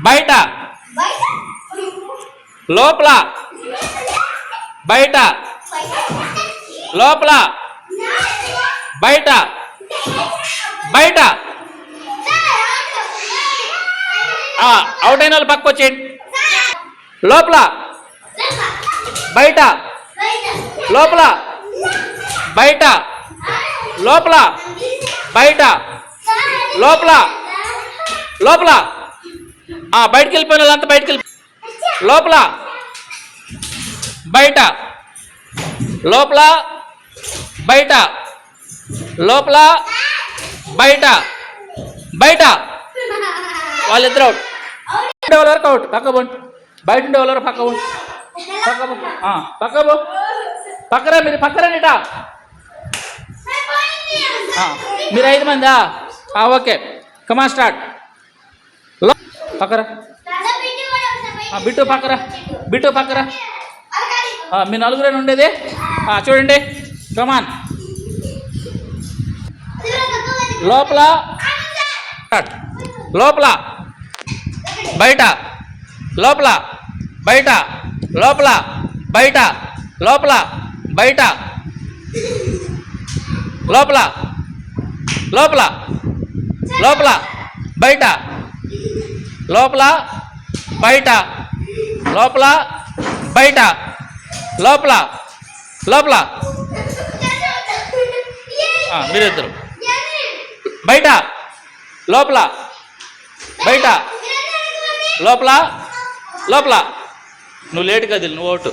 బయట లోపల బయట లోపల బయట బయట అవుట్ అయిన వాళ్ళు పక్క వచ్చేయండి లోపల బయట లోపల బయట లోపల బయట లోపల లోపల బయటికి వెళ్ళిపోయిన వాళ్ళంతా బయటికి వెళ్ళి లోపల బయట లోపల బయట లోపల బయట బయట వాళ్ళిద్దరు అవుట్ ఉండే వాళ్ళ వరకు అవుట్ పక్క పోండి బయట ఉండే వాళ్ళ వరకు పక్క పోండి పక్క పో పక్కరా మీరు పక్కరానిట మీరు 5 మందా ఓకే కమా స్టార్ట్ పక్కరా బిట్టు పక్కరా బిట్టు పక్కరా మీ నలుగురేనా ఉండేది చూడండి కమాన్ లోపల లోపల బయట లోపల బయట లోపల బయట లోపల బయట లోపల లోపల లోపల బయట లోపల బయట లోపల బయట లోపల లోపల మీరిద్దరు బయట లోపల బయట లోపల లోపల నువ్వు లేటుగా వదిలి నువ్వు ఓటు